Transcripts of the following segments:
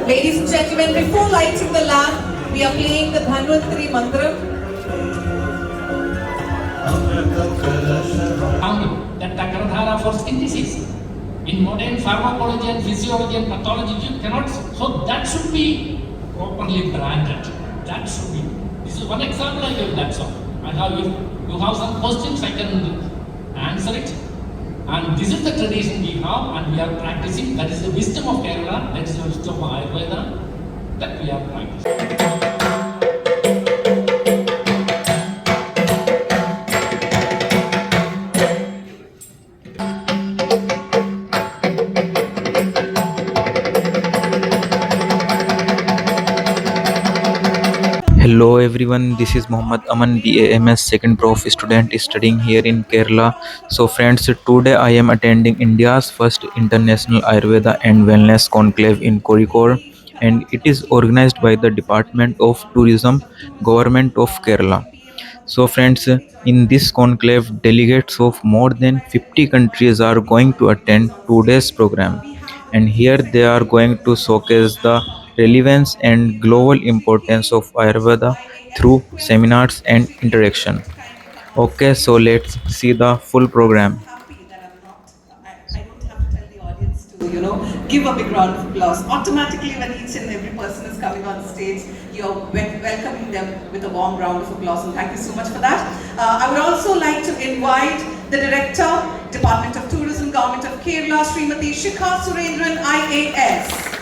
Ladies and gentlemen, before lighting the lamp, we are playing the Dhanvantari Mantra. That Takradhara for skin disease. In modern pharmacology and physiology and pathology, you cannot, so that should be properly branded. That should be. This is one example I give, that's all. I have, if you have some questions, I can answer it. And this is the tradition we have and we are practicing. That is the wisdom of Kerala, that is the wisdom of Ayurveda that we are practicing. Hello everyone, this is Muhammad Aman BAMS second prof student studying here in Kerala. So friends, today I am attending India's first International Ayurveda and Wellness Conclave in Kozhikode, and it is organized by the Department of Tourism, Government of Kerala. So friends, in this conclave, delegates of more than 50 countries are going to attend today's program, and here they are going to showcase the relevance and global importance of Ayurveda through seminars and interaction. Okay, so let's see the full program. I don't have to tell the audience to, give a big round of applause. Automatically, when each and every person is coming on stage, you're welcoming them with a warm round of applause, and thank you so much for that. I would also like to invite the Director, Department of Tourism, Government of Kerala, Srimati Shikha Surendran, IAS.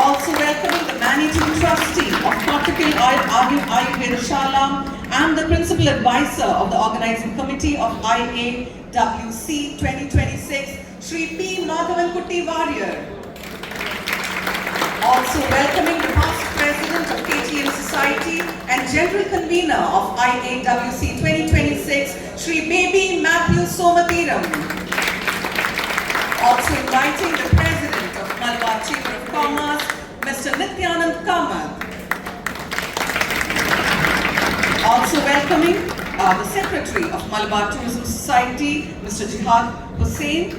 Also welcoming the Managing Trustee of Tropical Ayurveda Shala and the Principal Advisor of the Organizing Committee of IAWC 2026, Shri P. Madhavan Warrior. Also welcoming the Past President of KTM Society and General Convener of IAWC 2026, Shri Baby Matthew Somathiram. Also inviting the President of Malabar Chamber of Commerce, Mr. Nityanand Kamath. Also welcoming the Secretary of Malabar Tourism Society, Mr. Jihad Hussain.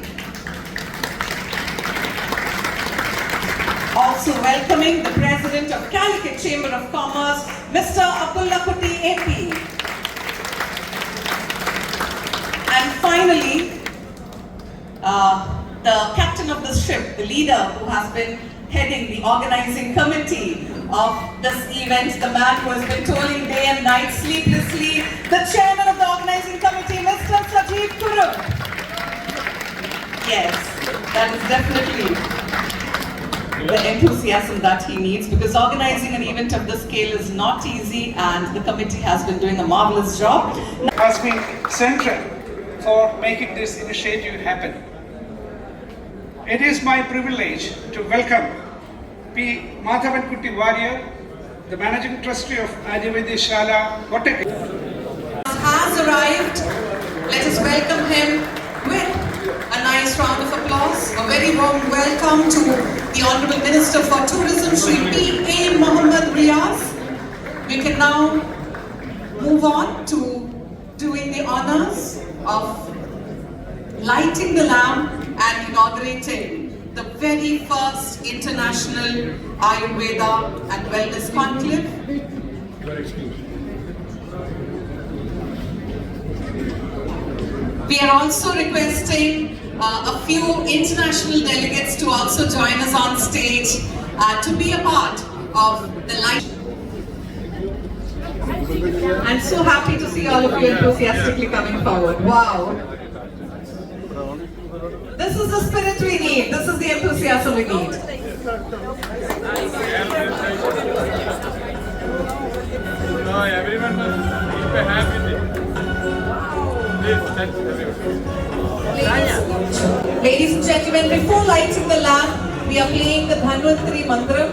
Also welcoming the President of Calicut Chamber of Commerce, Mr. Abdullah Kuti AP. And finally, the captain of the ship, the leader who has been heading the organizing committee of this event, the man who has been toiling day and night sleeplessly, the chairman of the organizing committee, Mr. Sajid Kurum. Yes, that is definitely the enthusiasm that he needs, because organizing an event of this scale is not easy, and the committee has been doing a marvelous job. Has been central for making this initiative happen. It is my privilege to welcome P. Madhavan Warrior, the Managing Trustee of Ayurveda Shala, Kotak. Has arrived. Let us welcome him with a nice round of applause. A very warm welcome to the Honorable Minister for Tourism, Shri P. A. Mohammed Riaz. We can now move on to doing the honors of lighting the lamp and inaugurating the very first International Ayurveda and Wellness Conclave. We are also requesting a few international delegates to also join us on stage to be a part of the light. I'm so happy to see all of you enthusiastically coming forward. Wow. This is the spirit we need. This is the enthusiasm we need. Everyone must be happy. Ladies and gentlemen, before lighting the lamp, we are playing the Dhanvantari Mantra.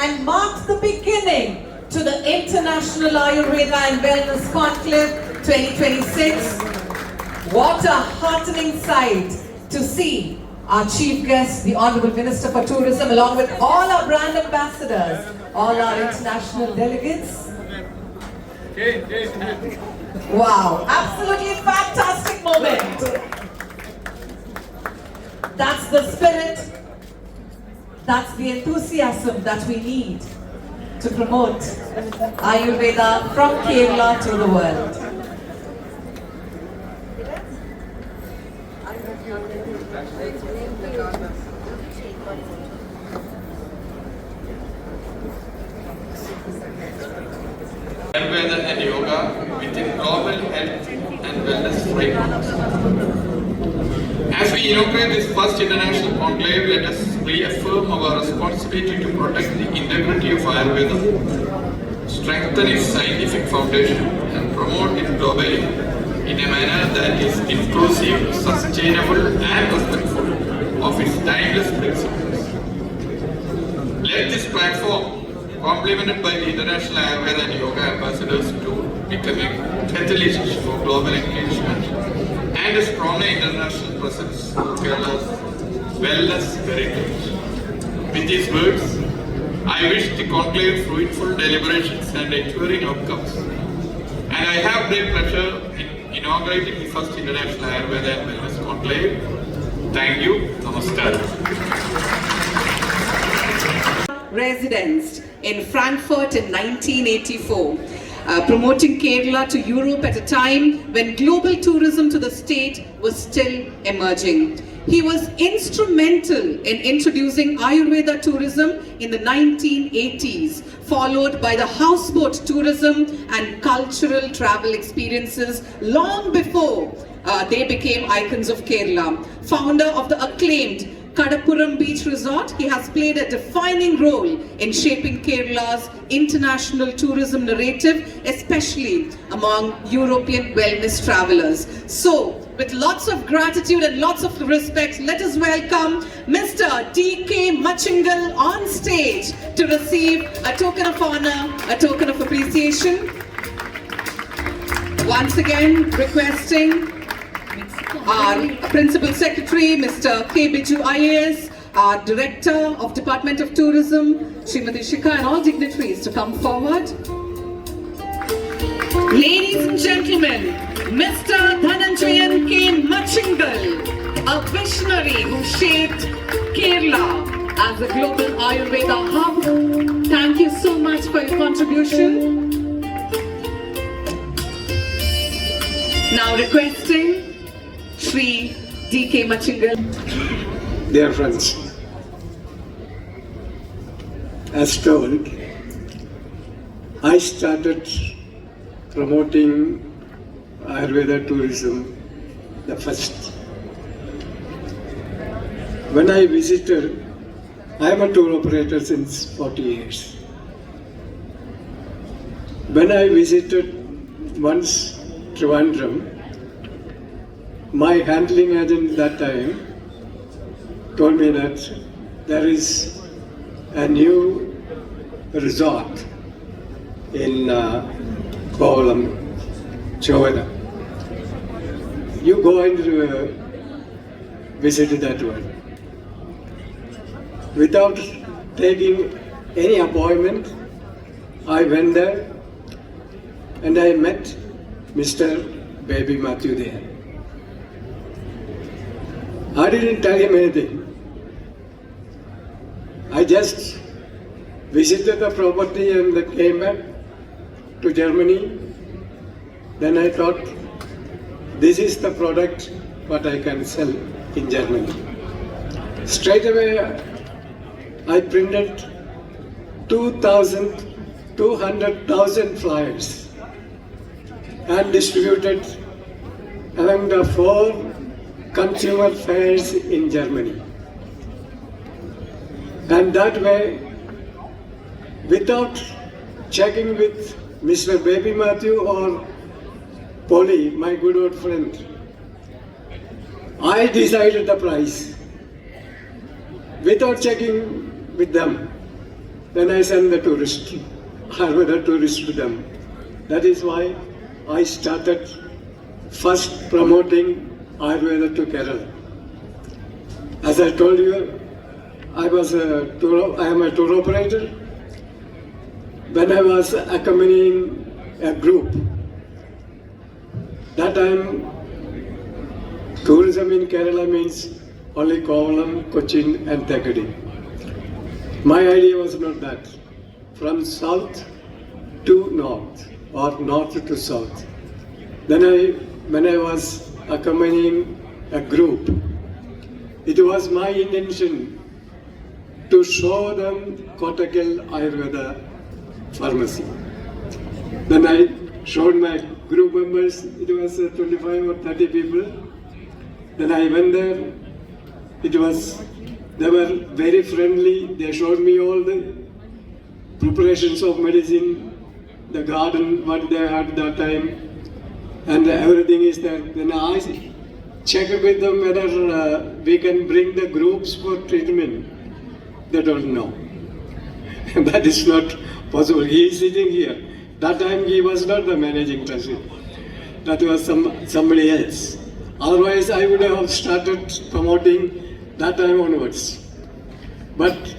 and marks the beginning to the International Ayurveda and Wellness Conclave 2026. What a heartening sight to see our chief guest, the Honorable Minister for Tourism, along with all our brand ambassadors, all our international delegates. Wow, absolutely fantastic moment. That's the spirit, that's the enthusiasm that we need to promote Ayurveda from Kerala to the world. Ayurveda and yoga within global health and wellness framework. As we inaugurate this first international conclave, let us reaffirm our responsibility to protect the integrity of Ayurveda, strengthen its scientific foundation, and promote it globally in a manner that is inclusive, sustainable, and respectful of its timeless principles. Let this platform, complemented by the International Ayurveda and Yoga ambassadors, to become a catalyst for global engagement and a stronger international presence for Kerala's wellness heritage. With these words, I wish the conclave fruitful deliberations and enduring outcomes. And I have great pleasure in inaugurating the first International Ayurveda and Wellness Conclave. Thank you. Namaskar. Residence in Frankfurt in 1984, promoting Kerala to Europe at a time when global tourism to the state was still emerging. He was instrumental in introducing Ayurveda tourism in the 1980s, followed by the houseboat tourism and cultural travel experiences long before they became icons of Kerala. Founder of the acclaimed Kadappuram Beach Resort, he has played a defining role in shaping Kerala's international tourism narrative, especially among European wellness travelers. So, with lots of gratitude and lots of respect, let us welcome Mr. D.K. Machingal on stage to receive a token of honor, a token of appreciation. Once again, requesting our Principal Secretary, Mr. K. Biju IAS, our Director of Department of Tourism, Srimati Shikha, and all dignitaries to come forward. Ladies and gentlemen, Mr. Dhananjayan K. Machingal, a visionary who shaped Kerala as a global Ayurveda hub. Thank you so much for your contribution. Now requesting Shri D.K. Machingal. Dear friends, as told, I started promoting Ayurveda tourism the first. When I visited, I am a tour operator since 40 years. When I visited once Trivandrum, my handling agent that time told me that there is a new resort in Kovalam, Chovada. You go and visit that one. Without taking any appointment, I went there and I met Mr. Baby Matthew there. I didn't tell him anything. I just visited the property and then came back to Germany. Then I thought, this is the product what I can sell in Germany. Straight away, I printed 200,000 flyers and distributed among the 4 consumer fairs in Germany. And that way, without checking with Mr. Baby Matthew or Polly, my good old friend, I decided the price without checking with them. then I send the tourist, Ayurveda tourist to them. That is why I started first promoting Ayurveda to Kerala. As I told you, I am a tour operator. When I was accompanying a group, that time tourism in Kerala means only Kovalam, Cochin and Thekadi. My idea was not that. From south to north or north to south. Then when I was accompanying a group, it was my intention to show them Kottakkal Ayurveda pharmacy. Then I showed my group members, it was 25 or 30 people. Then I went there, they were very friendly, they showed me all the preparations of medicine, the garden, what they had that time, and everything is there. Then I checked with them whether we can bring the groups for treatment. They don't know. That is not possible. He is sitting here. That time he was not the managing trustee. That was somebody else. Otherwise I would have started promoting that time onwards. But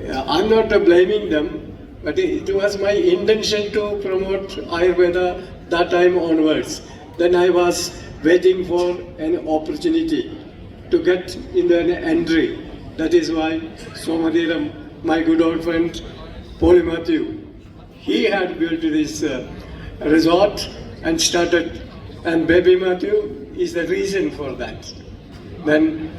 I'm not blaming them, but it was my intention to promote Ayurveda that time onwards. Then I was waiting for an opportunity to get in an entry. That is why Somadiram, my good old friend, Paul Matthew, he had built this resort and started, and Baby Matthew is the reason for that. Then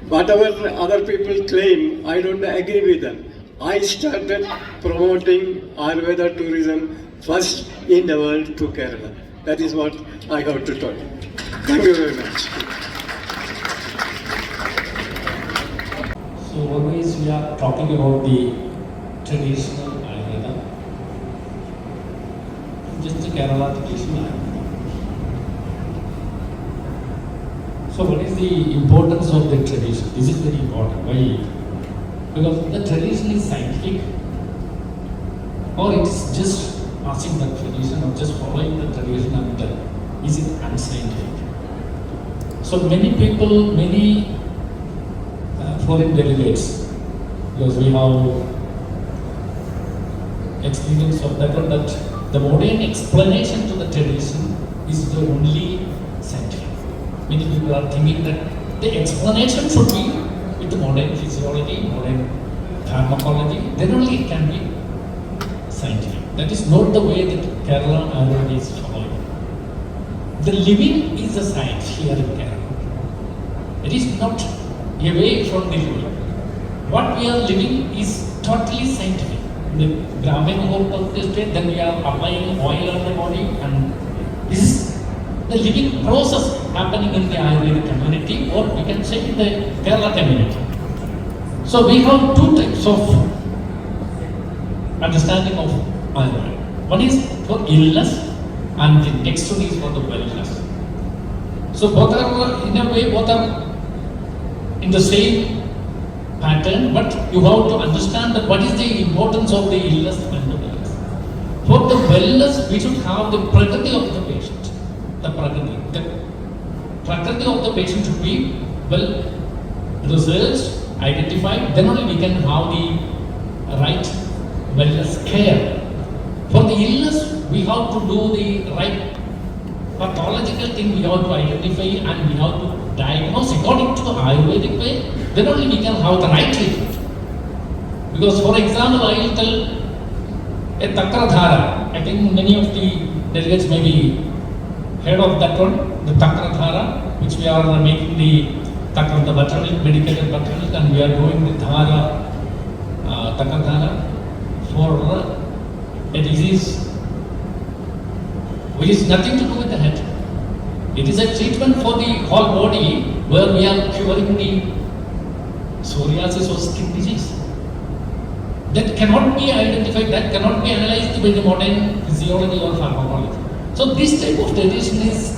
whatever other people claim, I don't agree with them. I started promoting Ayurveda tourism first in the world to Kerala. That is what I have to tell you. Thank you very much. So always we are talking about the traditional Ayurveda, just the Kerala traditional Ayurveda. So what is the importance of the tradition? This is very important. Why? Because the tradition is scientific, or it is just passing the tradition or just following the tradition, and is it unscientific? So many people, many foreign delegates, because we have experience of that, that the modern explanation to the tradition is the only scientific. Many people are thinking that the explanation should be with the modern physiology, modern pharmacology, then only it can be scientific. That is not the way that Kerala Ayurveda is following. The living is a science here in Kerala. It is not away from the living. What we are living is totally scientific. The grabbing of the state, then we are applying oil on the body, and this is the living process happening in the Ayurvedic community, or we can say in the Kerala community. So we have two types of understanding of Ayurveda. One is for illness, and the next one is for the wellness. So both are, in a way, both are in the same pattern, but you have to understand that what is the importance of the illness and the wellness. For the wellness, we should have the prakriti of the patient. The prakriti of the patient should be well researched, identified, then only we can have the right wellness care. For the illness, we have to do the right pathological thing, we have to identify and we have to diagnose according to the Ayurvedic way, then only we can have the right treatment. Because for example, I will tell a Takradhara. I think many of the delegates may be heard of that one, the Takradhara, which we are making the buttermilk, medicated buttermilk, and we are doing the Dhara, Takradhara for a disease which is nothing to do with the head. It is a treatment for the whole body where we are curing the psoriasis or skin disease. That cannot be identified, that cannot be analyzed by the modern physiology or pharmacology. So this type of tradition is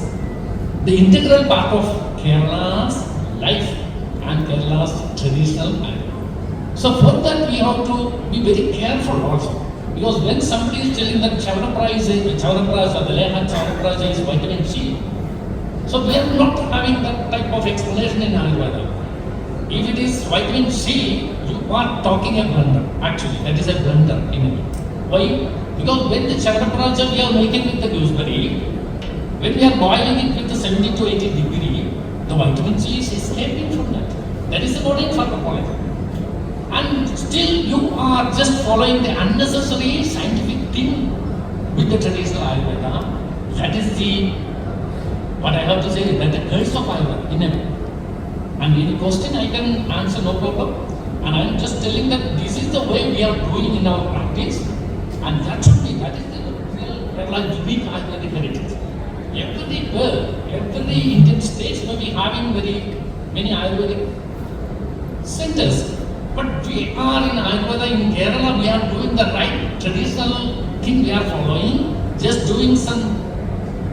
the integral part of Kerala's life and Kerala's traditional life. So for that we have to be very careful also. Because when somebody is telling that Chavanapras or the Lehan Chavanapras is vitamin C, so we are not having that type of explanation in Ayurveda. If it is vitamin C, you are talking a blunder. Actually, that is a blunder in a way. Why? Because when the Chavanapras we are making with the gooseberry, when we are boiling it with the 70 to 80 degree, the vitamin C is escaping from that. That is the modern pharmacology. And still you are just following the unnecessary scientific thing with the traditional Ayurveda. That is the, what I have to say, that the curse of Ayurveda in a way. And any question I can answer, no problem. And I am just telling that this is the way we are doing in our practice. And that should be, that is the real unique Ayurvedic heritage. Every Indian state may be having very many Ayurvedic centers. But we are in Ayurveda in Kerala, we are doing the right traditional thing we are following, just doing some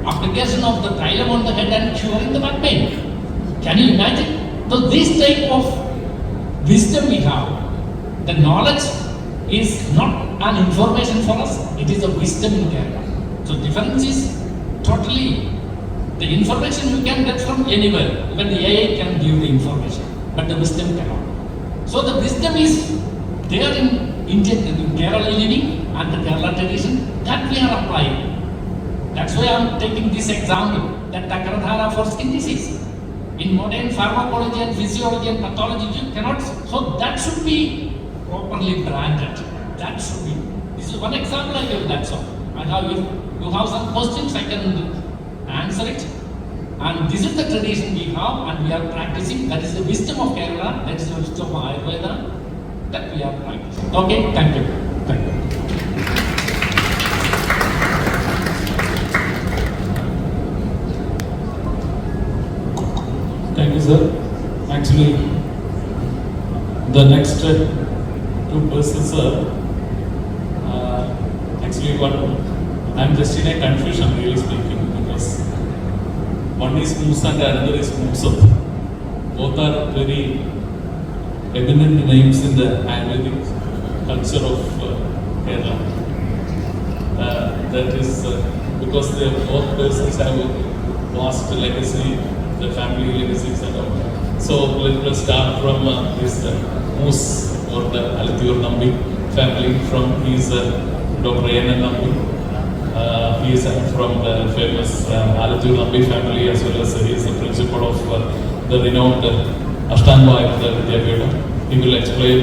application of the thylam on the head and curing the back pain. Can you imagine? So this type of wisdom we have, the knowledge is not an information for us, it is a wisdom in Kerala. So difference is totally, the information you can get from anywhere, even the AI can give the information, but the wisdom cannot. So the wisdom is there in Indian, in Kerala living and the Kerala tradition that we are applying. That's why I am taking this example, that Takradhara for skin disease. In modern pharmacology and physiology and pathology, you cannot, so that should be properly branded. That should be. This is one example I gave, that's all. And now if you have some questions, I can answer it. And this is the tradition we have and we are practicing. That is the wisdom of Kerala, that is the wisdom of Ayurveda that we are practicing. Okay, thank you. Thank you. Thank you, sir. Actually, the next two persons, sir, actually I'm just in a confusion, really speaking, because one is Musa and another is Musab. Both are very eminent names in the Ayurvedic culture of Kerala. That is because they both persons have a vast legacy, the family legacies and all. So let's start from this Mus or the Alathur Nambi family. From his Dr. N. Nambi. He is from the famous Alathur Nambi family, as well as he is the principal of the renowned Ashtanga Ayurveda Vidyapita. He will explain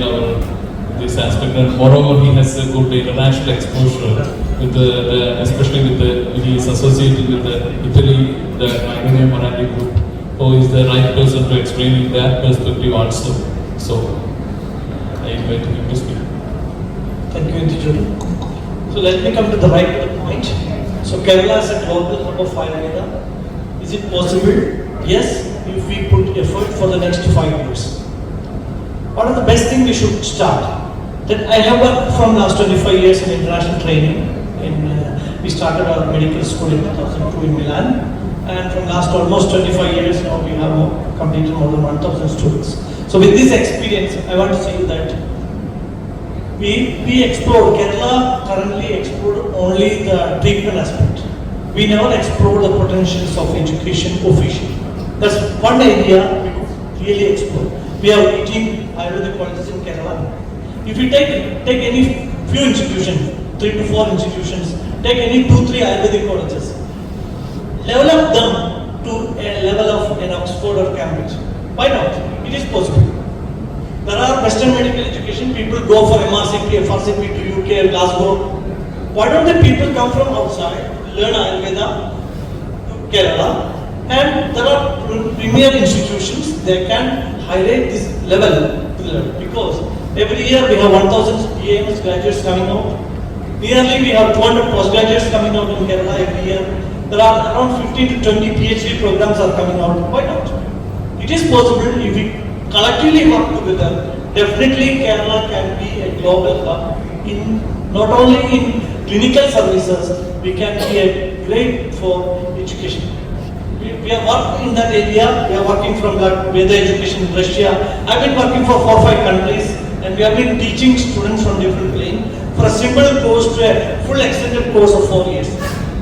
this aspect, and moreover he has a good international exposure with especially with he is associated with the Italy, the Magna Marathi group, who is the right person to explain in that perspective also. So I invite him to speak. Thank you, Intijuru. So let me come to the right point. So Kerala is a global hub of Ayurveda. Is it possible? Yes, if we put effort for the next 5 years. What are the best things we should start? Then I have worked from last 25 years in international training. We started our medical school in 2002 in Milan, and from last almost 25 years now we have completed more than 1,000 students. So with this experience, I want to say that we explored, Kerala currently explored only the treatment aspect. We never explored the potentials of education officially. That's one area we could really explore. We have 18 Ayurvedic colleges in Kerala. If we take any few institutions, 3 to 4 institutions, take any 2-3 Ayurvedic colleges, develop them to a level of an Oxford or Cambridge. Why not? It is possible. There are Western medical education, people go for MRCP, FRCP to UK, Glasgow. Why don't the people come from outside, learn Ayurveda to Kerala, and there are premier institutions, they can highlight this level to learn, because every year we have 1,000 PAMS graduates coming out. Nearly we have 200 postgraduates coming out in Kerala every year. There are around 15 to 20 PhD programs are coming out. Why not? It is possible if we collectively work together. Definitely Kerala can be a global hub in not only in clinical services, we can be a great for education. We are working in that area. We are working from that Veda education in Russia. I've been working for 4 or 5 countries. and we have been teaching students from different planes for a simple course to a full extended course of 4 years.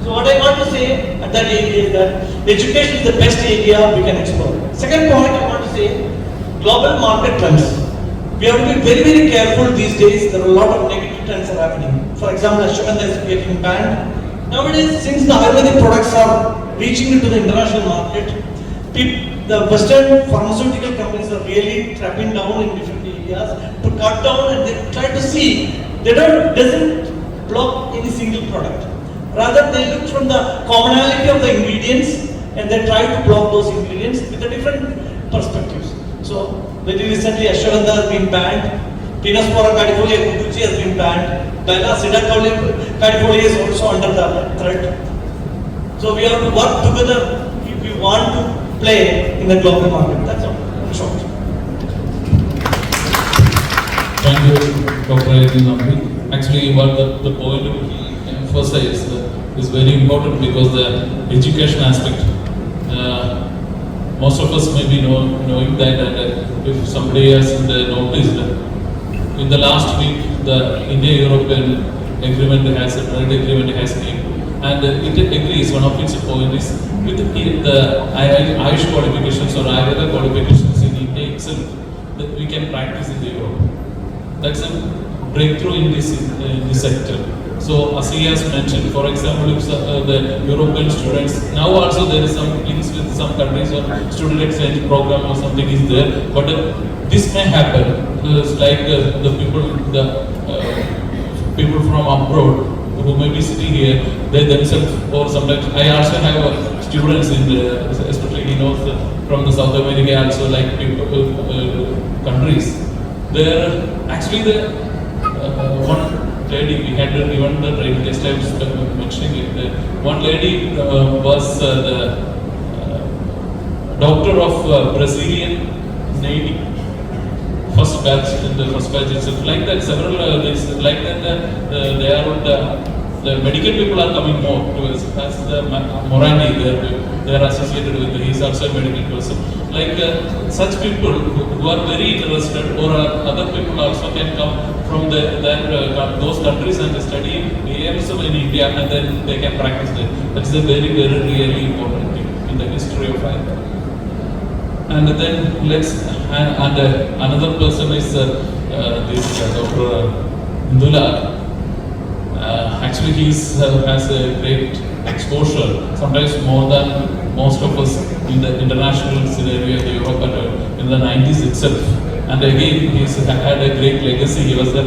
So what I want to say at that area is that education is the best area we can explore. Second point I want to say, global market trends. We have to be very, very careful these days. There are a lot of negative trends are happening. For example, ashwagandha is getting banned. Nowadays, since the Ayurvedic products are reaching into the international market, the Western pharmaceutical companies are really trapping down in different areas to cut down, and they try to see they doesn't block any single product. Rather, they look from the commonality of the ingredients and they try to block those ingredients with the different perspectives. So, very recently, ashwagandha has been banned. Pinospora cadifolia kukuchi has been banned. Dilacida cadifolia is also under the threat. So, we have to work together if we want to play in the global market. That's all. In short. Thank you, Dr. Nambi. Actually, what the point he emphasized is very important because the education aspect. Most of us may be knowing that, and if somebody has noticed, in the last week the India-European agreement has a trade agreement has came, and it agrees one of its points is with the Ayush qualifications or Ayurveda qualifications in India itself that we can practice in the Europe. That's a breakthrough in this sector. So as he has mentioned, for example, if the European students, now also there is some links with some countries or student exchange program or something is there, but this may happen. It's like the people from abroad who may be sitting here, they themselves, or sometimes I also have students in especially from the South America also, like people, countries. There actually the one lady, we had even the training test, I was mentioning it. One lady was the doctor of Brazilian Navy, first batch itself. Like that, several like that. They are the medical people are coming more to us. As the Morandi, they are associated with. He is also a medical person. Like such people who are very interested, or other people also can come from those countries and study AMs in India, and then they can practice there. That's a very, very, really important thing in the history of Ayurveda. And then another person is this Dr. Indula. Actually, he has a great exposure, sometimes more than most of us in the international scenario in Europe and in the 90s itself. And again, he's had a great legacy. He was the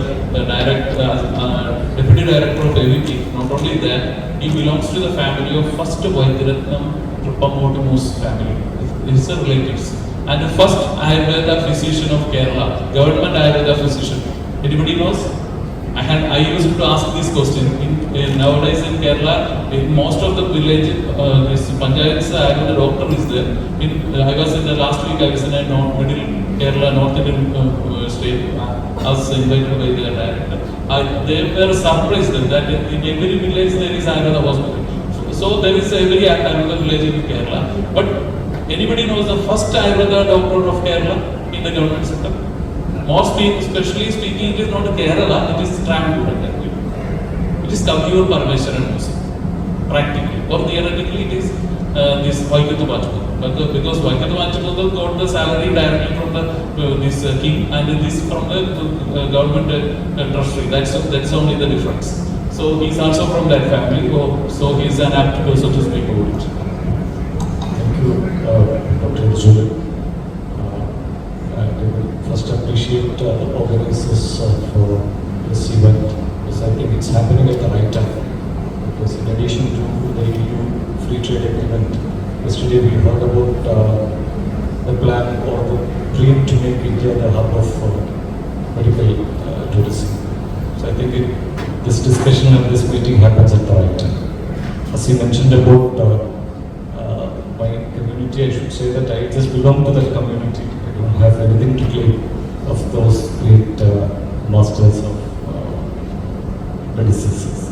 deputy director of AVP. Not only that, he belongs to the family of first Vaidyaratnam Trippamotimus family. His relatives. And the first Ayurveda physician of Kerala, government Ayurveda physician. Anybody knows? I used to ask this question. Nowadays in Kerala, in most of the villages, this Panchayat's Ayurveda doctor is there. I was in the last week, I was in a middle Kerala, North Indian state. I was invited by the director. They were surprised that in every village there is Ayurveda hospital. So there is every Ayurveda village in Kerala. But anybody knows the first Ayurveda doctor of Kerala in the government sector? Especially speaking, it is not Kerala, it is Trivandrum. It is Kaviyur Parameswaran also, practically. Or theoretically, it is this Vaikathu Vachapadu. Because Vaikathu Vachapadu got the salary directly from this king, and this from the government treasury. That's only the difference. So he is also from that family, so he is an apt person to speak about it. Thank you, Dr. Zulu. First, appreciate the organizers for this event, because I think it's happening at the right time. Because in addition to the EU free trade agreement, yesterday we heard about the plan or the dream to make India the hub of medical tourism. So I think this discussion and this meeting happens at the right time. As you mentioned about my community, I should say that I just belong to that community. I don't have anything to claim of those great masters of medicines.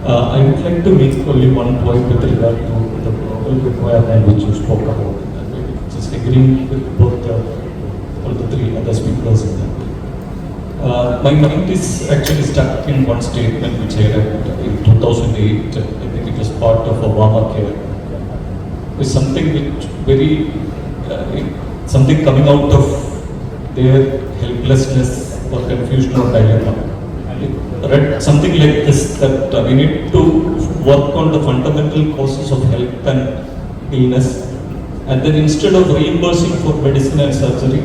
I would like to make only one point with regard to the global requirement which you spoke about. Just agreeing with both all the three other speakers in that. My mind is actually stuck in one statement which I read in 2008. I think it was part of Obamacare. It's something which something coming out of their helplessness or confusion or dilemma. I read something like this, that we need to work on the fundamental causes of health and illness, and then instead of reimbursing for medicine and surgery,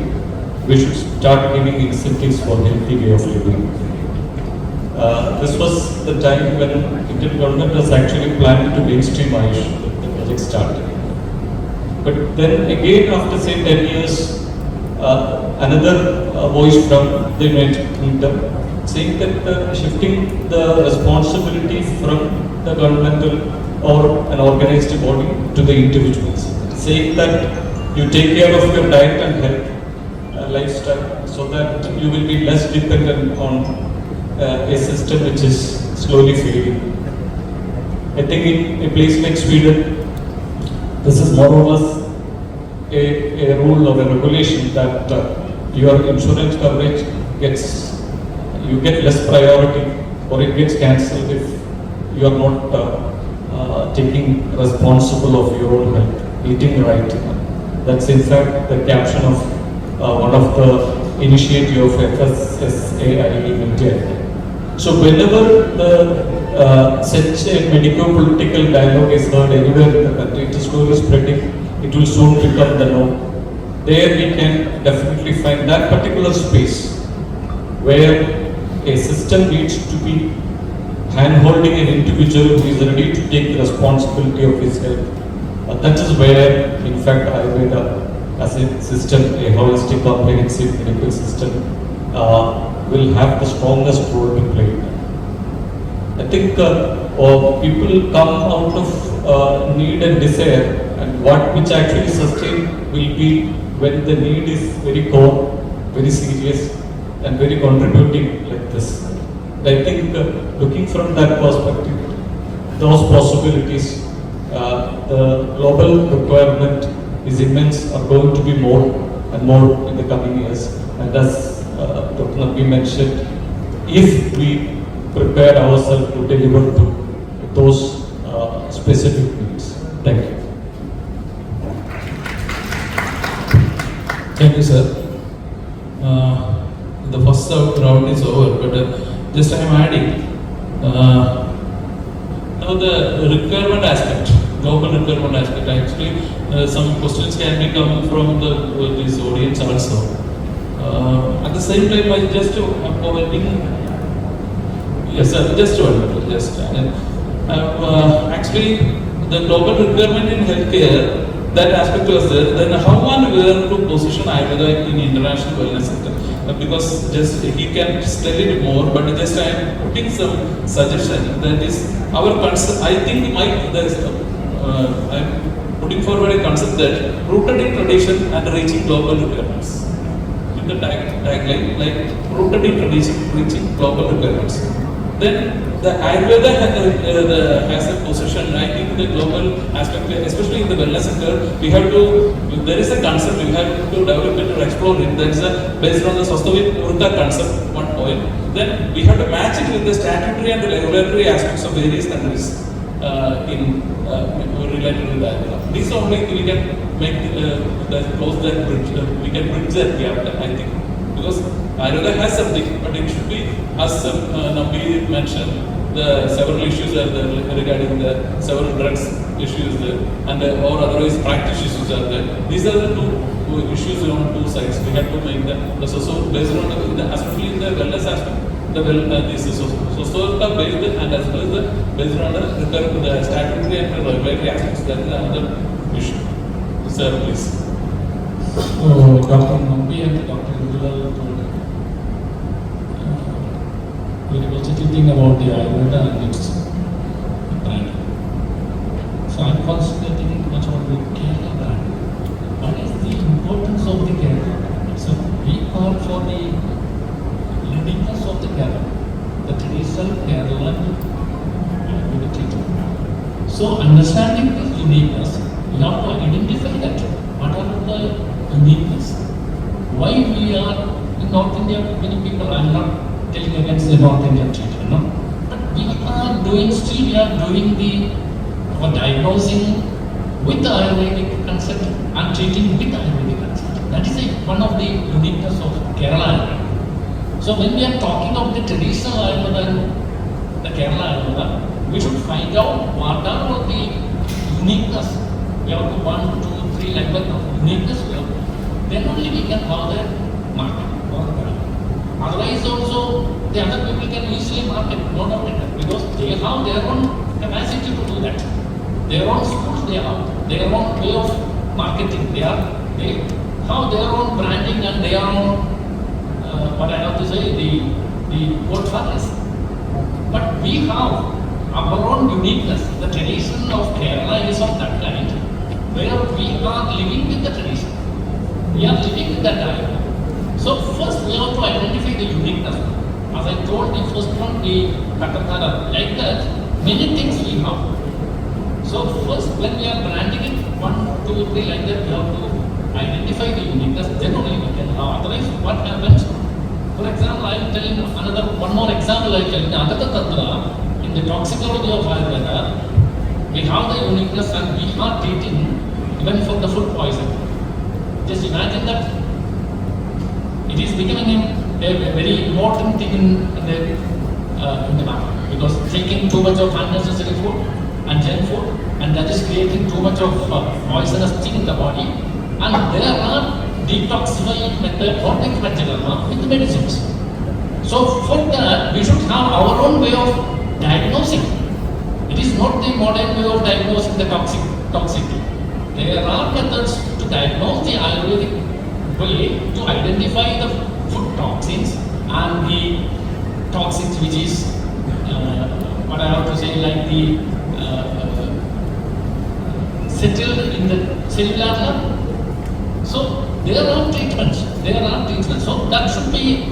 we should start giving incentives for healthy way of living. This was the time when Indian government was actually planning to mainstream Ayush, the project started. But then again, after say 10 years, another voice from the United Kingdom saying that shifting the responsibility from the governmental or an organized body to the individuals, saying that you take care of your diet and health, lifestyle, so that you will be less dependent on a system which is slowly fading. I think in a place like Sweden, this is more or less a rule or a regulation that your insurance coverage you get less priority, or it gets cancelled if you are not taking responsible of your own health, eating right. That's in fact the caption of one of the initiative of FSSAI in India. So whenever such a medico-political dialogue is heard anywhere in the country, it is slowly spreading, it will soon become the norm. There we can definitely find that particular space where a system needs to be hand-holding an individual who is ready to take the responsibility of his health. That is where, in fact, Ayurveda as a system, a holistic, comprehensive medical system, will have the strongest role to play. I think people come out of need and desire, and which actually sustain will be when the need is very core, very serious, and very contributing like this. I think looking from that perspective, those possibilities, the global requirement is immense, are going to be more and more in the coming years. And as Dr. Nabi mentioned, if we prepare ourselves to deliver to those specific needs. Thank you. Thank you, sir. The first round is over, but just I am adding now the requirement aspect, global requirement aspect. Actually, some questions can be coming from this audience also. At the same time, I just providing. Yes, sir. Just one minute. Just actually the global requirement in healthcare. That aspect was there. Then how one were to position Ayurveda in international wellness sector? Because just he can tell it more, but just I am putting some suggestion. That is our concept. I think I am putting forward a concept that rooted in tradition and reaching global requirements. In the tagline, like rooted in tradition, reaching global requirements. Then the Ayurveda has a position, I think, in the global aspect, especially in the wellness sector. We have to, there is a concept, we have to develop it or explore it. That is based on the Swasthavit Murta concept, 1 point. Then we have to match it with the statutory and regulatory aspects of various countries related to that. This only we can make close that bridge, we can bridge that gap, I think. Because Ayurveda has something, but it should be, as Nabi mentioned, the several issues are there regarding the several drugs issues there, and or otherwise practice issues are there. These are the two issues on two sides. We have to make them. So based on especially in the wellness aspect, this is so based and as well as the based on the statutory and regulatory aspects. That is another issue. Sir, please. So Dr. Nabi and Dr. Indulal told very positive thing about the Ayurveda and its brand. So I'm concentrating much on the Kerala brand. What is the importance of the Kerala? So we call for the uniqueness of the Kerala, the traditional Kerala treatment. So understanding this uniqueness, we have to identify that. What are the uniqueness? Why we are in North India, many people, I'm not telling against the North Indian treatment, no? But we are doing diagnosing with the Ayurvedic concept and treating with the Ayurvedic concept. That is one of the uniqueness of Kerala. So when we are talking of the traditional Ayurveda and the Kerala Ayurveda, we should find out what are all the uniqueness. We have to 1, 2, 3 levels of uniqueness. Then only we can have the market. Otherwise also the other people can easily market, no doubt in that, because they have their own capacity to do that. Their own schools they have, their own way of marketing, they have their own branding and their own, what I have to say, the portfolios. But we have our own uniqueness. The tradition of Kerala is of that kind, where we are living with the tradition. We are living with that dialogue. So first we have to identify the uniqueness. As I told the first one, the Kathathara, like that, many things we have. So first when we are branding it, 1, 2, 3 like that, we have to identify the uniqueness, then only we can have. Otherwise what happens? For example, I am telling one more example I am telling. Agata in the toxicology of Ayurveda, we have the uniqueness and we are treating even for the food poison. Just imagine that it is becoming a very important thing in the market, because taking too much of unnecessary food and junk food, and that is creating too much of poisonous thing in the body, and there are detoxifying method or panchakarma with the medicines. So for that we should have our own way of diagnosing. It is not the modern way of diagnosing the toxicity. There are methods to diagnose the Ayurvedic way to identify the food toxins and the toxins which is what I have to say, like the settled in the cellular level. So there are treatments. So that should be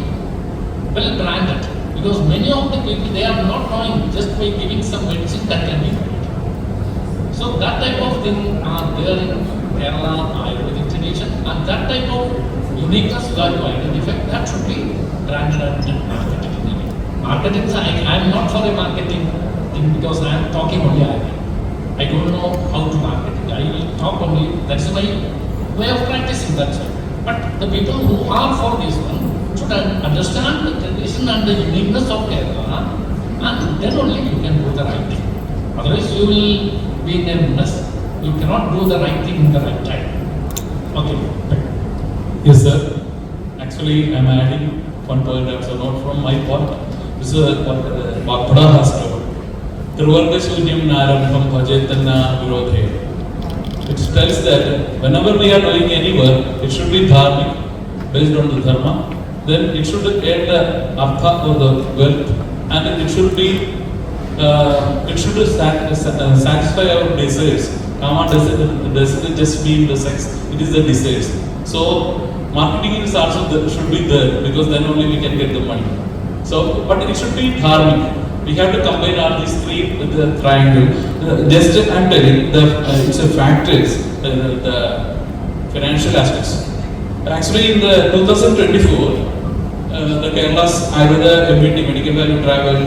well branded, because many of the people, they are not knowing just by giving some medicine that can be made. So that type of thing are there in Kerala Ayurvedic tradition, and that type of uniqueness we have to identify. That should be branded and marketed. Marketing, I am not for a marketing thing, because I am talking only Ayurveda. I don't know how to market it. I will talk only, that's my way of practicing, that's all. But the people who are for this one should understand the tradition and the uniqueness of Kerala, and then only you can do the right thing. Otherwise you will be in a mess. You cannot do the right thing in the right time. Okay. Yes, sir. Actually, I am adding one point, so not from my part. This is what Bhakpada has told. Trivardashunyam narambham bhajetanna virodhe. It tells that whenever we are doing any work, it should be dharmic, based on the dharma. Then it should add the artha or the wealth, and it should be satisfy our desires. Kama doesn't just mean the sex; it is the desires. So marketing is also should be there, because then only we can get the money. So, but it should be dharmic. We have to combine all these three with the triangle. Just I'm telling it's a factors, the financial aspects. Actually, in the 2024. The Kerala's Ayurveda MVT medical value travel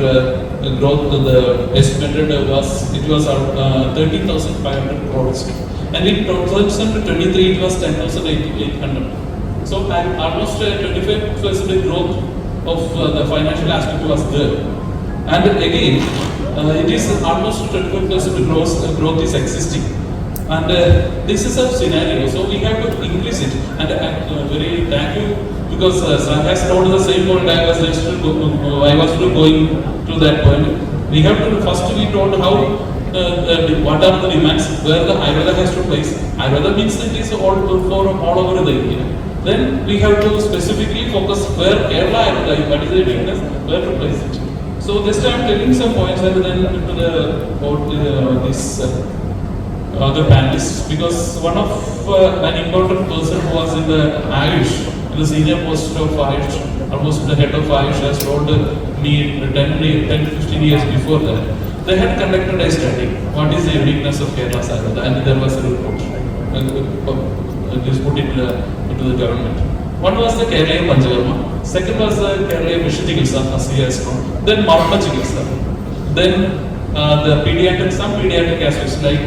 growth, the estimated was 13,500 crores, and in 2023 it was 10,800. So almost 25% growth of the financial aspect was there, and again it is almost 25% growth is existing, and this is a scenario. So we have to increase it, and very thank you. Because Sir has told the same point, I was going to that point. We have to first be told how, what are the demands, where the Ayurveda has to place. Ayurveda means it is all over the India. Then we have to specifically focus where Kerala Ayurveda, what is the weakness, where to place it. So just I am telling some points and then to the this other panelists, because one of an important person who was in the Ayush, the senior post of Ayush, almost the head of Ayush, has told me 10 to 15 years before that, they had conducted a study, what is the uniqueness of Kerala Ayurveda, and there was a report. It was put into the government. One was the Kerala Panchakarma, second was the Kerala Vishu Chikitsa, as he has known, then Marma Chikitsa, then the pediatric, some pediatric aspects like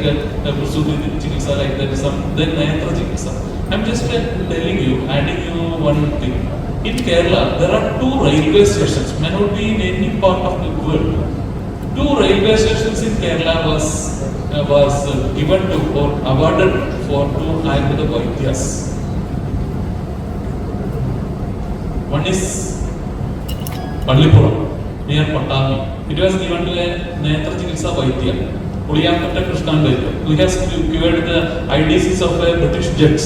Prasudi Chikitsa, like that, some, then Netra Chikitsa. I'm just telling you, adding you one thing. In Kerala, there are 2 railway stations, may not be in any part of the world. 2 railway stations in Kerala was given to or awarded for 2 Ayurveda Vaidyas. One is Pallipuram, near Patami. It was given to a Netra Chikitsa Vaidya, Uliyapetta Krishnan Vaidya, who has cured the IDCs of British jets.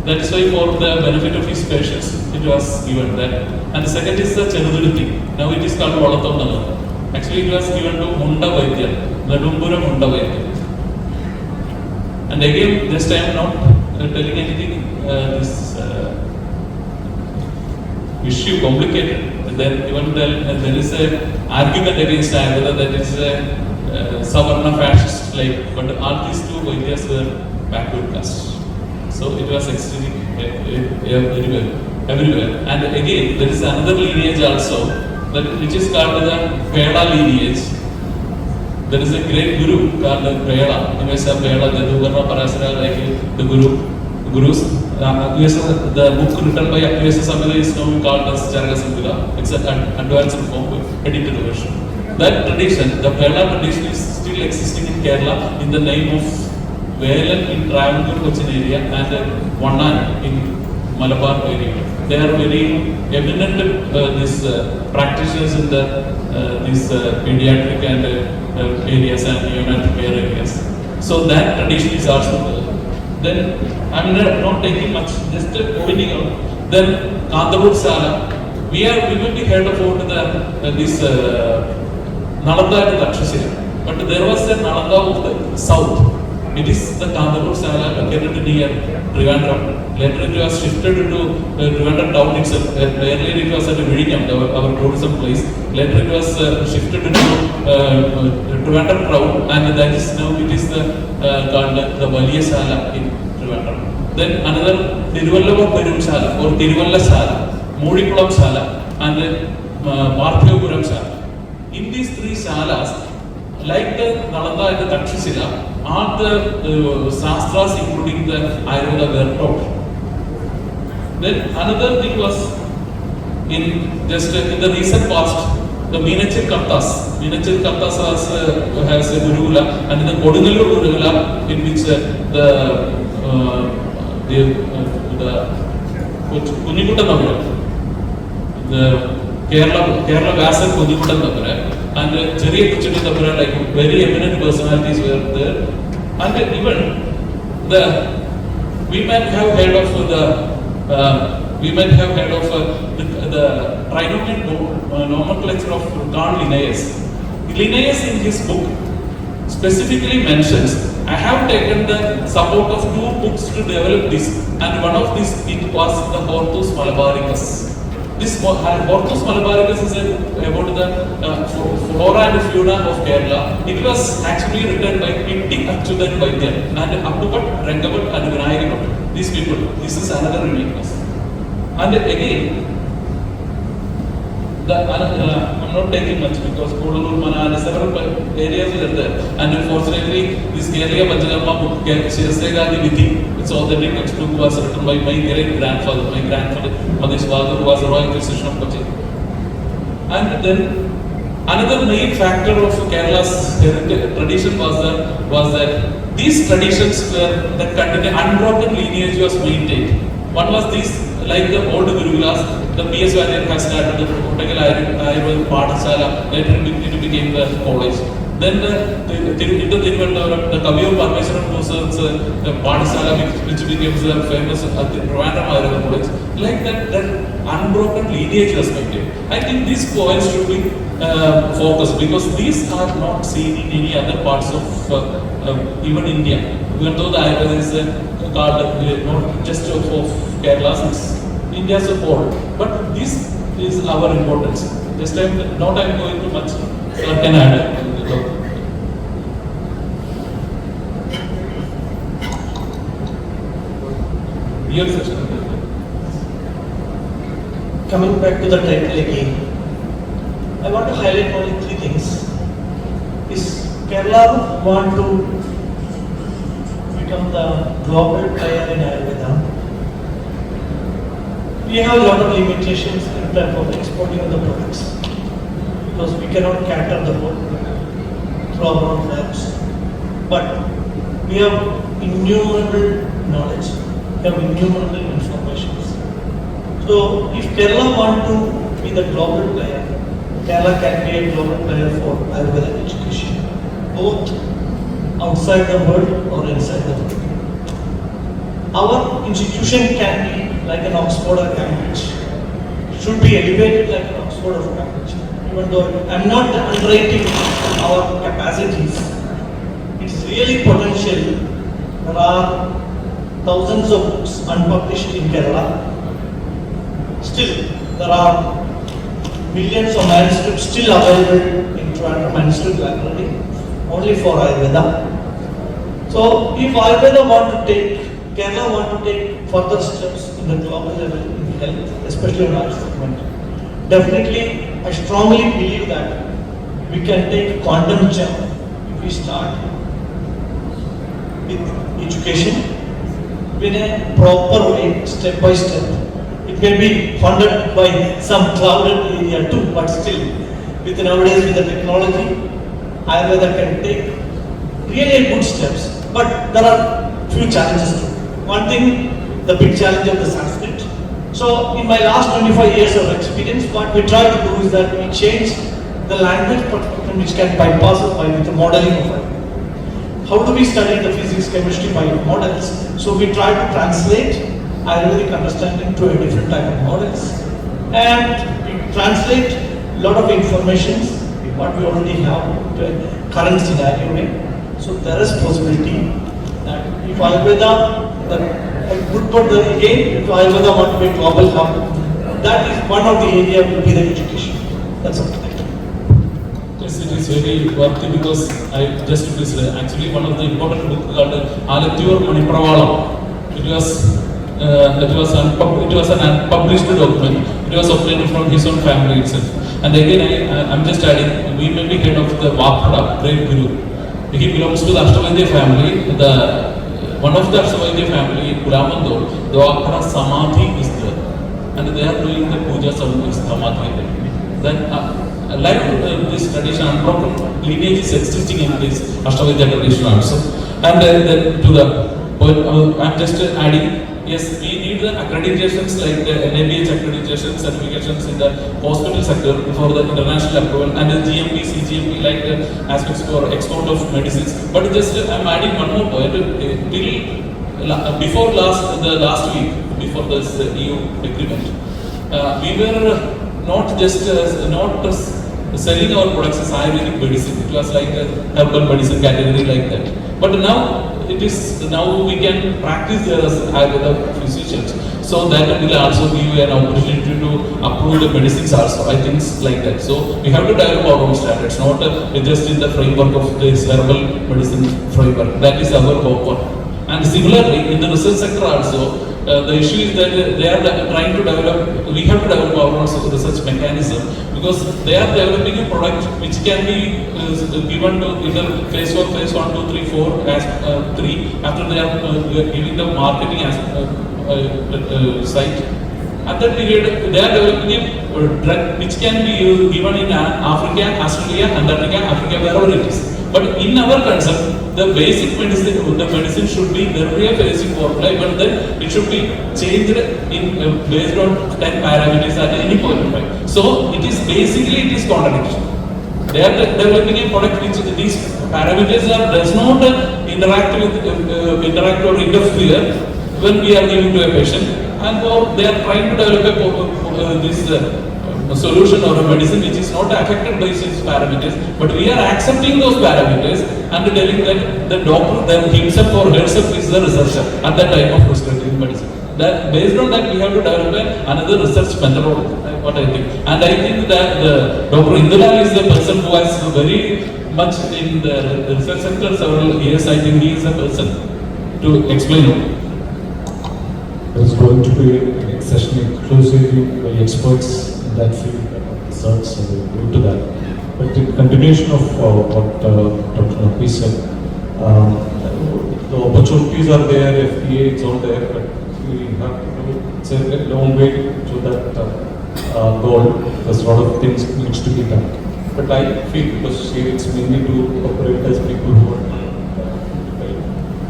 That is why for the benefit of his patients, it was given that. And the second is the Cheruduruthi. Now it is called Valathonnagar. Actually it was given to Munda Vaidya, Nadumbura Munda Vaidya. And again, this time not telling anything, this issue complicated. Then even there is a argument against Ayurveda that is a Savarna fascist like, but all these 2 Vaidyas were backward caste. So it was extending everywhere. And again, there is another lineage also, that which is called the Peda lineage. There is a great guru called Peda. Nimesa Peda, the Dugarna Parasara, like the gurus. The book written by Akhyasa Samhita is now called as Charaka Samhita. It's an advanced form, edited version. That tradition, the Peda tradition, is still existing in Kerala in the name of Velan in Travancore Cochin area and Vannan in Malabar area. They are very eminent practitioners in these pediatric and areas and neonatal care areas. So that tradition is also there. Then I'm not taking much, just pointing out. Then Kandapur Sala, we will be heard about this Nalanda and Takshashila, but there was a Nalanda of the south. It is the Kandapur Sala located near Trivandrum. Later it was shifted to Trivandrum town itself. Earlier it was at Vidinyam, our tourism place. Later it was shifted to Trivandrum town, and that is now it is called the Valiya Sala in Trivandrum. Then another Tiruvallava Perum Sala or Tiruvalla Sala, Modikulam Sala, and Parthivapuram Sala. In these 3 salas, like the Nalanda and the Takshashila, are the Shastras including the Ayurveda were taught. Then another thing was in the recent past, the Meenachil Kartas. Meenachil Kartas has a Gurukula, and in the Kodungalur Gurukula, in which the Kunnikuta Nagara, the Kerala Vyasa Kunnikuta Nagara, and Cheriya Kuchini Nagara, like very eminent personalities were there. And even we might have heard of the trinomial nomenclature of Carl Linnaeus. Linnaeus in his book specifically mentions, I have taken the support of 2 books to develop this, and one of these it was the Hortus Malabaricus. This Hortus Malabaricus is about the flora and fauna of Kerala. It was actually written by Pitti Achyutan Vaidya and Appuvat, Rangavat and Vinayakavat. These people, this is another uniqueness. And again, I'm not taking much because Kodalur, Mana and several areas are there. And unfortunately, this Kerala Panchakarma book, Shirasegadi Vithi, it's authentic textbook was written by my great grandfather, Madhesh's father, who was a royal physician of Kochi. And then another main factor of Kerala's tradition was that these traditions were that continued unbroken lineage was maintained. One was this, like the old Gurukulas, the PS Vallian has started the Kottakkal Ayurveda Pathasala, later it became the college. Then the Kaviyur Parmeshwaran Musa's Pathasala, which became the famous Trivandrum Ayurveda College. Like that unbroken lineage was maintained. I think these points should be focused because these are not seen in any other parts of even India. Even though the Ayurveda is called not just of Kerala, it's India as a whole. But this is our importance. This time, not I'm going too much. So I can add. Real session. coming back to the title again, I want to highlight only three things. Is Kerala want to become the global player in Ayurveda? We have a lot of limitations in terms of exporting of the products because we cannot cater the whole through our own labs. But we have innumerable knowledge, we have innumerable information. So if Kerala want to be the global player, Kerala can be a global player for Ayurveda education, both outside the world or inside the world. Our institution can be like an Oxford or Cambridge, should be elevated like an Oxford or Cambridge. Even though I'm not underrating our capacities, it's really potential. There are thousands of books unpublished in Kerala. Still, there are millions of manuscripts still available in Toronto Manuscript Library, only for Ayurveda. So, if Ayurveda Kerala want to take further steps in the global level in health, especially on our segment, definitely, I strongly believe that we can take quantum jump if we start with education in a proper way, step by step. It may be funded by some clouded area too, but still, with nowadays with the technology, Ayurveda can take really good steps. But there are few challenges too. One thing, the big challenge of the Sanskrit. So, in my last 25 years of experience, what we try to do is that we change the language perspective which can bypass it by with the modeling of Ayurveda. How do we study the physics, chemistry by models? So, we try to translate Ayurvedic understanding to a different type of models, and we translate a lot of information what we already have to a current scenario way. So there is possibility that if Ayurveda, I would put again, if Ayurveda want to be a global hub, that is one of the area will be the education. That's all. Thank you. Yes, it is very worthy because I just actually one of the important book called Alathur Manipravalam. It was an unpublished document. It was obtained from his own family itself. And again, I'm just adding, we may be head of the Vapada, great guru. He belongs to the Ashtavedya family. One of the Ashtavedya family in Puramando, the Vapada Samadhi is there. And they are doing the pujas of this Samadhi. Then, like this tradition, unbroken lineage is existing in this Ashtavedya tradition also. And then to the point, I'm just adding, yes, we need the accreditations like the NABH accreditation certifications in the hospital sector for the international approval and the GMP, CGMP like the aspects for export of medicines. But just I'm adding one more point. Before the last week, before this EU agreement, we were not just selling our products as Ayurvedic medicine. It was like a herbal medicine category like that. But now we can practice there as Ayurveda physicians. So that will also give you an opportunity to approve the medicines also. I think like that. So we have to develop our own standards, not just in the framework of this herbal medicine framework. That is our hope. And similarly, in the research sector also, the issue is that they are trying to develop, we have to develop our own research mechanism because they are developing a product which can be given to either phase 1, 2, 3, 4, as 3 after they are giving the marketing as site. At that period, they are developing a drug which can be given in Africa, Australia, Antarctica, Africa, wherever it is. But in our concept, the basic medicine, the medicine should be there be a basic formula, but then it should be changed in based on 10 parameters at any point in time. So it is basically contradiction. They are developing a product which these parameters does not interact or interfere when we are giving to a patient, and they are trying to develop this solution or a medicine which is not affected by these parameters, but we are accepting those parameters and telling that the doctor himself or herself is the researcher at that time of prescribing medicine. That based on that we have to develop another research methodology. What I think, and I think that Dr. Indulal is the person who has very much in the research sector several years. I think he is the person to explain it. There is going to be a session exclusively by experts in that field, research, so we'll go to that. But in continuation of what Dr. Napi said, the opportunities are there, FDA is all there, but we have to do, it's a long way to that goal. There's a lot of things needs to be done. But I feel, because here it's mainly to operate as people who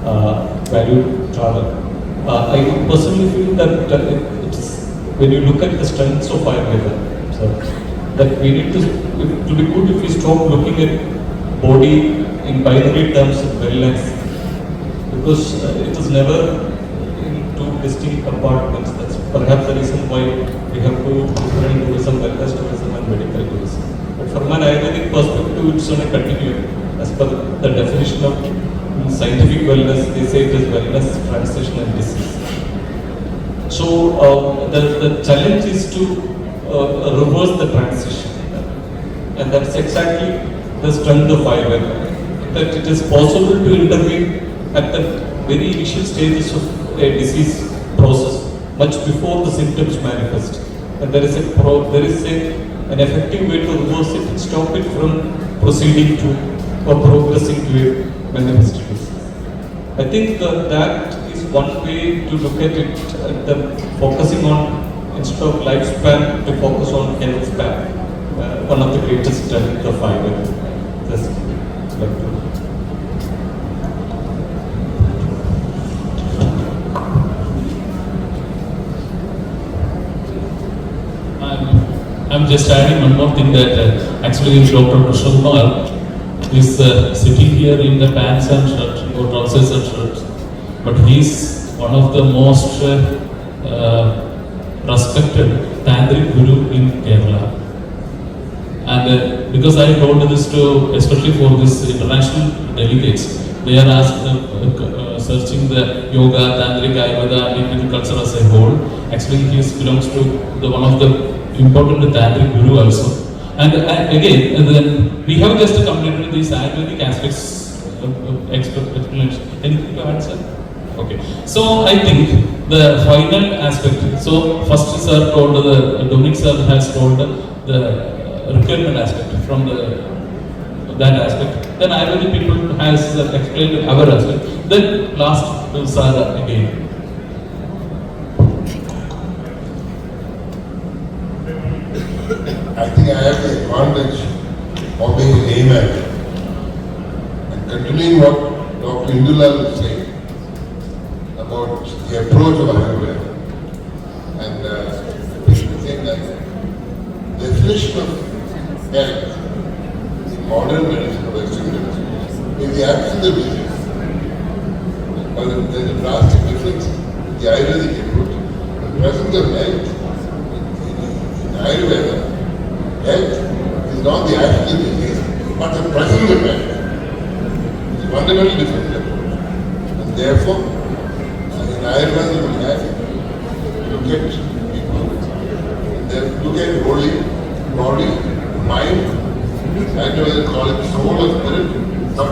are value travel. I personally feel that it's, when you look at the strengths of Ayurveda, so that we need to, it will be good if we stop looking at body in binary terms of wellness, because it is never in two distinct compartments. That's perhaps the reason why we have two different tourism, wellness tourism and medical tourism. But from an Ayurvedic perspective, it's on a continuum. As per the definition of scientific wellness, they say it is wellness, transition and disease. So the challenge is to reverse the transition, and that's exactly the strength of Ayurveda, that it is possible to intervene at the very initial stages of a disease process, much before the symptoms manifest, and there is an effective way to reverse it and stop it from proceeding to or progressing to a manifest disease. I think that is one way to look at it, focusing on, instead of lifespan, to focus on health span, one of the greatest strengths of Ayurveda. Just like to. I'm just adding one more thing, that actually Dr. Krishnakumar is sitting here in the pants and shirt, or trousers and shirts, but he's one of the most respected Tantric Guru in Kerala. And because I told this to, especially for this international delegates, they are asked, searching the yoga, Tantric, Ayurveda, and Indian culture as a whole. Actually, he belongs to one of the important Tantric Guru also. And again, then we have just completed these Ayurvedic aspects explanation. Anything to add, sir? Okay. So I think the final aspect. So first, sir told Dominic sir has told the requirement aspect from that aspect. Then Ayurvedic people has explained our aspect. Then last sir again. I think I have the advantage of being a layman and continuing what Dr. Indulal is saying about the approach of Ayurveda. And people think that the definition of health in modern medicine or Western medicine is the absence of disease. But there is a drastic difference in the Ayurvedic approach. The presence of health in Ayurveda, health is not the absence of disease, but the presence of health. It's a fundamentally different approach. And therefore, in Ayurveda, we have to look at people, and then look at body, mind, Ayurveda call it soul or spirit, but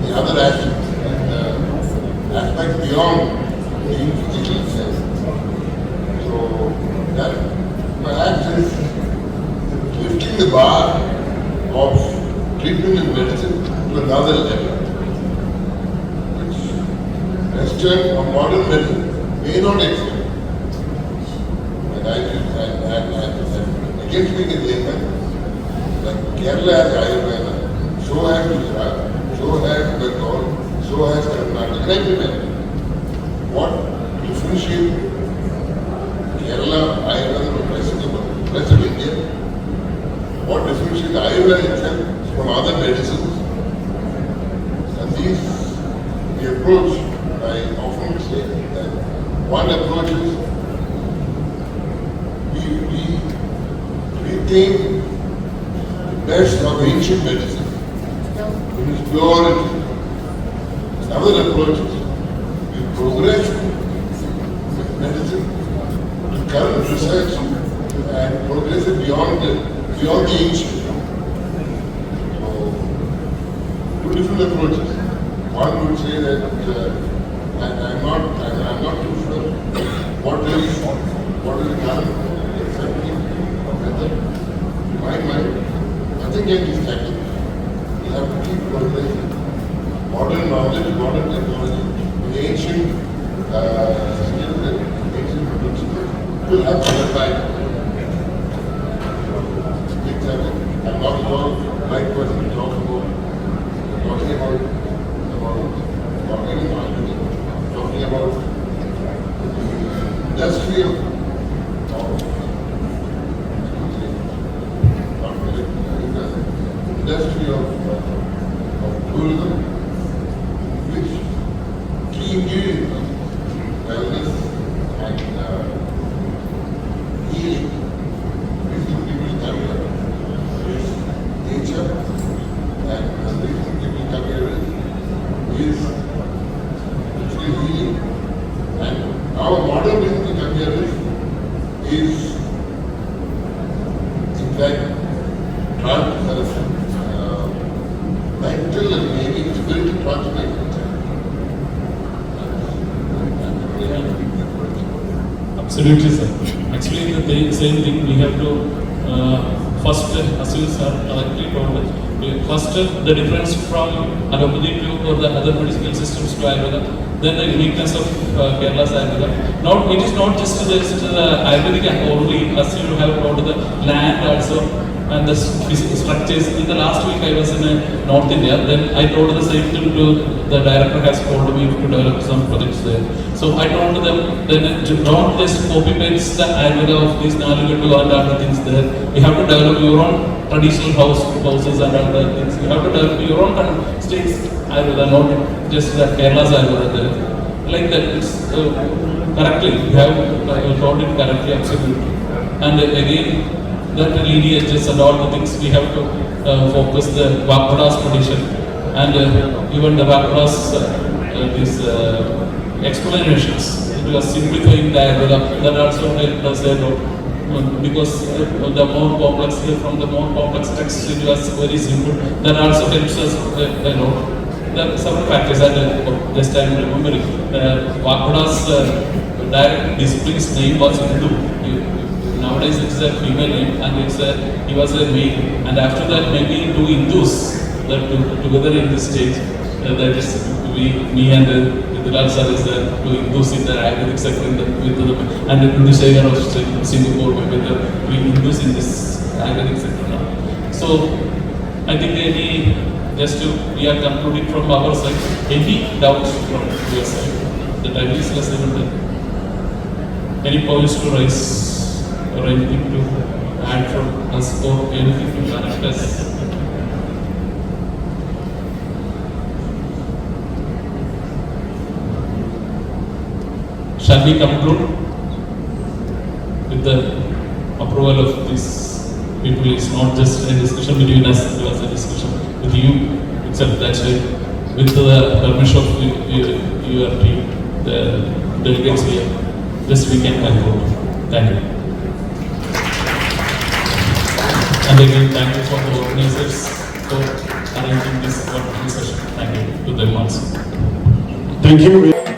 the other aspects, and aspects beyond being physical sense. So that perhaps is lifting the bar of treatment and medicine to another level, which Western or modern medicine may not accept. And against being a layman, like Kerala has Ayurveda, so has Gujarat, so has Bengal, so has Karnataka, and everywhere. What differentiates Kerala, Ayurveda from rest of India? What differentiates Ayurveda itself from other medicines? And the approach, I often say that one approach is we retain the best of ancient medicine in its purity. Another approach is we progress with medicine to current research and progress it beyond the ancient. So, two different approaches. One would say that, and I'm not too sure, is what is done, accepting method, my mind, nothing can be static. We have to keep progressing. Modern knowledge, modern technology, the ancient skills and ancient principles will have to survive. Exactly. I'm not at all right person to talk about talking about the industry of tourism, which key ingredients of wellness and healing, reason people come here is nature, and the reason people come here is actually healing. And our modern reason to come here is in fact trying to mental and maybe spiritual transformation. Absolutely, sir. Actually, the same thing we have to first, as you sir correctly told, first the difference from allopathy to or the other medical systems to Ayurveda, then the uniqueness of Kerala's Ayurveda. Not, it is not just the Ayurvedic only, as you have told, the land also and the structures. In the last week I was in North India, then I told the same thing to the director has told me to develop some projects there. So I told them, then don't just copy paste the Ayurveda of these Nalugadu and other things there. You have to develop your own traditional houses and other things. You have to develop your own kind of states Ayurveda, not just the Kerala's Ayurveda there. Like that, it's correctly, you have told it correctly, absolutely. And again, that lineages and all the things we have to focus the Vakuda's tradition and even the Vakuda's these explanations. It was simplifying the Ayurveda. That also helped us a lot because the more complex from the more complex texts it was very simple. That also helps us a lot. There are several factors that just I am remembering. Vakuda's direct discipline's name was Hindu. Nowadays it's a female name and he was a male, and after that maybe two Hindus that together in this stage, that is me and Dilal sir is the two Hindus in the Ayurvedic sector and the Shagar of Singapore with the Hindus in this Ayurvedic sector now. So I think we are concluding from our side. Any doubts from your side? The time is less than 10. Any points to raise? Or anything to add from us or anything to connect us? Shall we conclude with the approval of these people? It's not just a discussion between us, it was a discussion with you itself. That's why, with the permission of your team, the delegates here, just we can conclude. Thank you. And again, thank you for the organizers for arranging this wonderful session. Thank you to them also. Thank you.